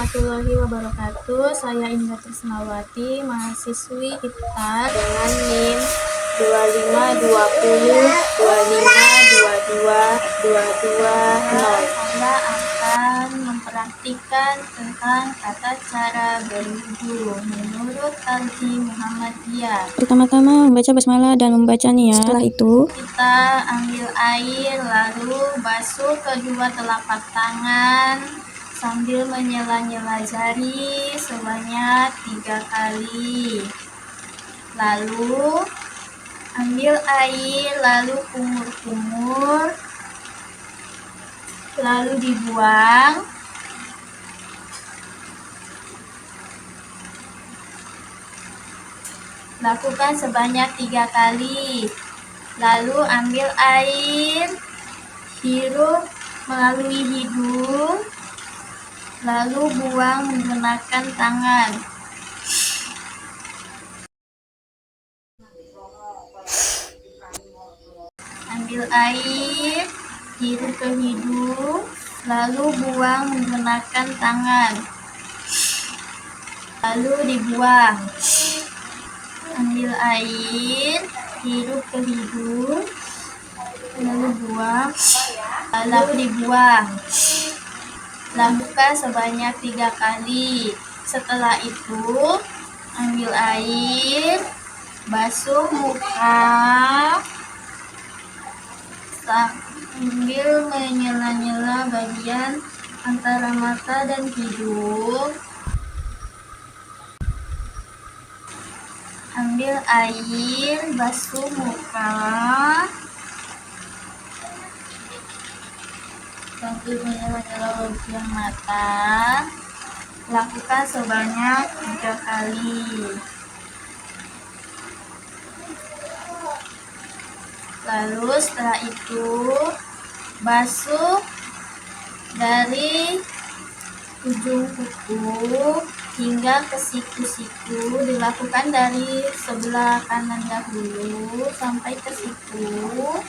warahmatullahi wabarakatuh. Saya Indah Trisnawati, mahasiswi IPTAR dengan NIM 252025222220. Saya akan mempraktikkan tentang tata cara berwudu menurut Tarjih Muhammadiyah. Pertama-tama membaca basmalah dan membaca niat. Setelah itu kita ambil air lalu basuh kedua telapak tangan sambil menyela-nyela jari sebanyak 3 kali. Lalu ambil air lalu kumur-kumur lalu dibuang. Lakukan sebanyak 3 kali. Lalu ambil air, hirup melalui hidung, lalu buang menggunakan tangan. Ambil air, hirup ke hidung, lalu buang menggunakan tangan. Lalu dibuang. Ambil air, hirup ke hidung, lalu buang, lalu dibuang. Lakukan sebanyak 3 kali. Setelah itu, ambil air, basuh muka, sambil menyela-nyela bagian antara mata dan hidung. Ambil air, basuh muka, sambil menyela-nyela bagian mata. Lakukan sebanyak 3 kali. Lalu setelah itu basuh dari ujung kuku hingga ke siku-siku. Dilakukan dari sebelah kanan dahulu sampai ke siku.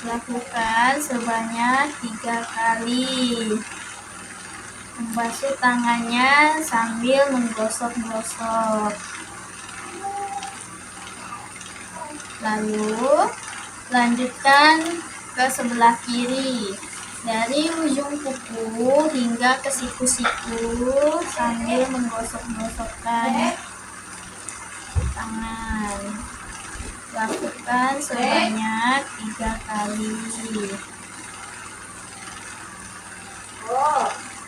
Lakukan sebanyak 3 kali. Membasuh tangannya sambil menggosok-gosok. Lalu lanjutkan ke sebelah kiri. Dari ujung kuku hingga ke siku-siku sambil menggosok-gosokkan tangan. Lakukan sebanyak 3 kali.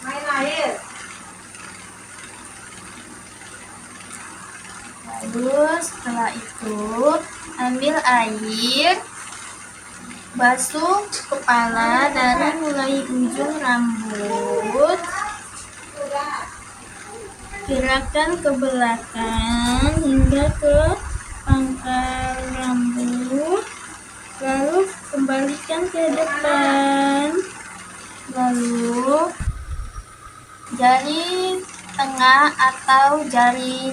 Main air. Lalu setelah itu ambil air, basuh kepala dari mulai ujung rambut, gerakan ke belakang hingga ke pangkal rambut, lalu kembalikan ke depan. Lalu jari tengah atau jari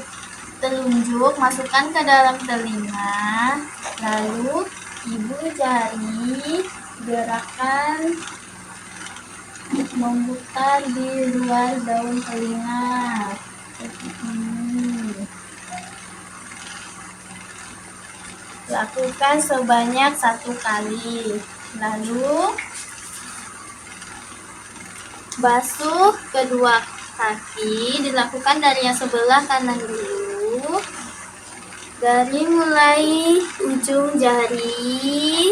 telunjuk masukkan ke dalam telinga, lalu ibu jari gerakan memutar di luar daun telinga seperti ini. Lakukan sebanyak 1 kali. Lalu basuh kedua kaki. Dilakukan dari yang sebelah kanan dulu. Dari mulai ujung jari,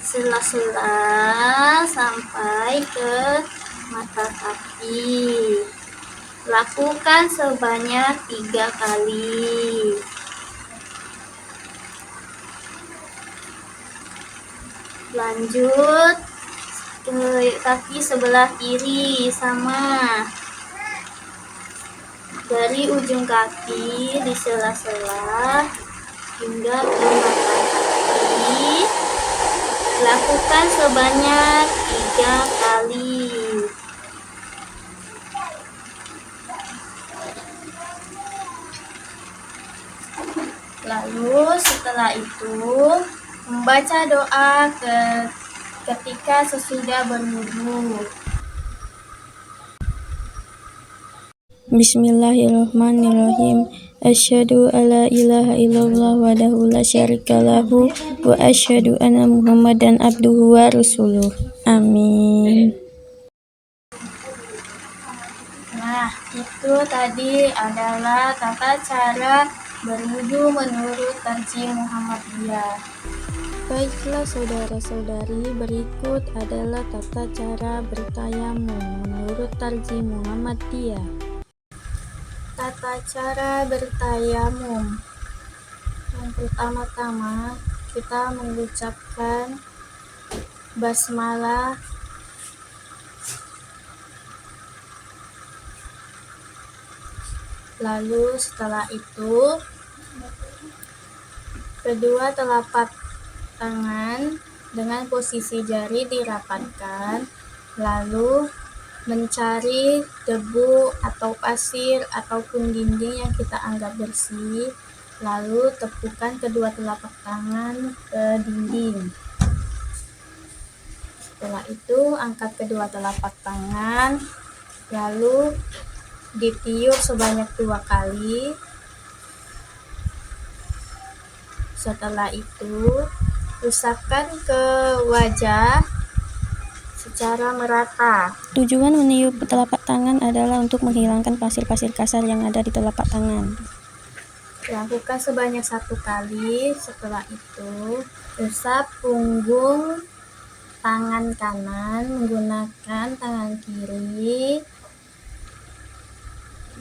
sela-sela sampai ke mata kaki. Lakukan sebanyak 3 kali. Lanjut ke kaki sebelah kiri, sama. Dari ujung kaki di sela-sela hingga ke mata kaki. Lakukan sebanyak 3 kali. Lalu setelah itu membaca doa ketika sesudah berwudu. Bismillahirrahmanirrahim. Asyhadu alla ilaha illallah wahdahu la syarika lahu wa asyhadu anna Muhammadan abduhu wa rasuluh. Amin. Nah, itu tadi adalah tata cara berwudu menurut Tarji Muhammadiyah. Baiklah saudara-saudari, berikut adalah tata cara bertayamum menurut Tarji Muhammadiyah. Tata cara bertayamum. Yang pertama-tama kita mengucapkan basmalah, lalu setelah itu kedua telapak tangan dengan posisi jari dirapatkan, lalu mencari debu atau pasir ataupun dinding yang kita anggap bersih, lalu tepukan kedua telapak tangan ke dinding. Setelah itu angkat kedua telapak tangan, lalu ditiup sebanyak 2 kali. Setelah itu usapkan ke wajah secara merata. Tujuan meniup telapak tangan adalah untuk menghilangkan pasir-pasir kasar yang ada di telapak tangan. Lakukan sebanyak 1 kali. Setelah itu usap punggung tangan kanan menggunakan tangan kiri.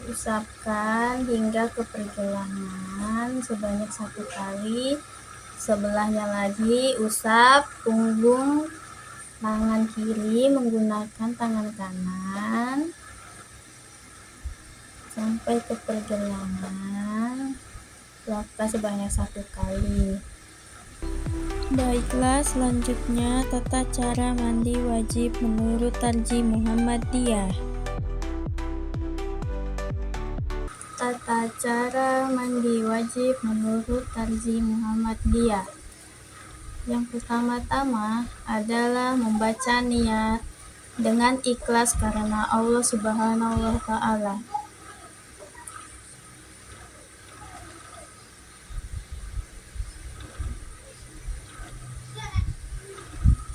Usapkan hingga ke pergelangan sebanyak 1 kali. Sebelahnya lagi usap punggung tangan kiri menggunakan tangan kanan sampai ke pergelangan. Lakukan sebanyak 1 kali. Baiklah, selanjutnya tata cara mandi wajib menurut Tarji Muhammadiyah. Tata cara mandi wajib menurut Tarji Muhammadiyah. Yang pertama-tama adalah membaca niat dengan ikhlas karena Allah Subhanahu wa Ta'ala.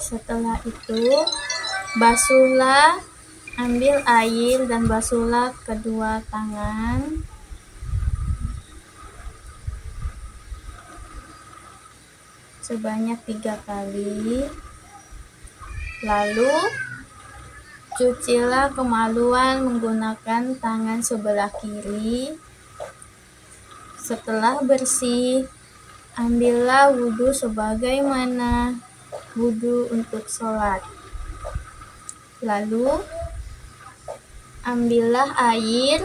Setelah itu basuhlah, ambil air dan basuhlah kedua tangan. Sebanyak 3 kali. Lalu cucilah kemaluan menggunakan tangan sebelah kiri. Setelah bersih, ambillah wudhu sebagaimana wudhu untuk sholat. Lalu ambillah air.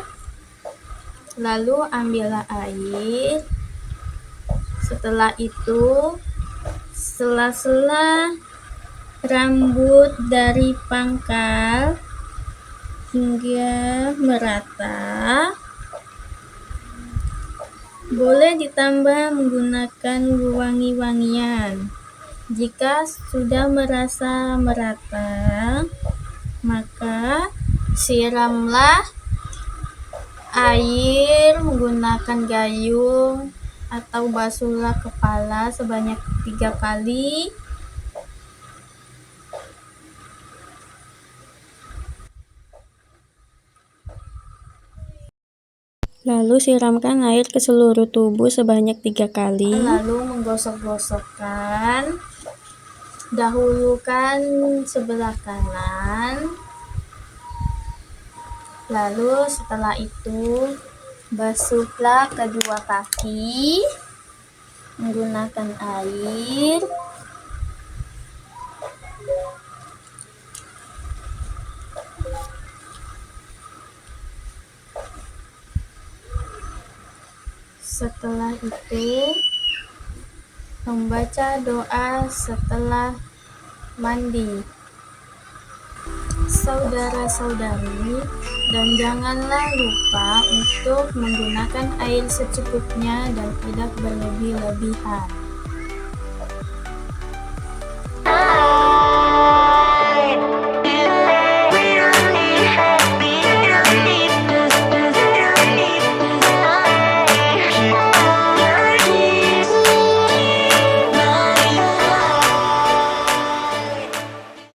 Setelah itu sela-sela rambut dari pangkal hingga merata. Boleh ditambah menggunakan wangi-wangian. Jika sudah merasa merata, maka siramlah air menggunakan gayung atau basuhlah kepala sebanyak 3 kali. Lalu siramkan air ke seluruh tubuh sebanyak 3 kali. Lalu menggosok-gosokkan. Dahulukan sebelah kanan. Lalu setelah itu basuhlah kedua kaki menggunakan air. Setelah itu membaca doa setelah mandi. Saudara-saudari, dan janganlah lupa untuk menggunakan air secukupnya dan tidak berlebih-lebihan.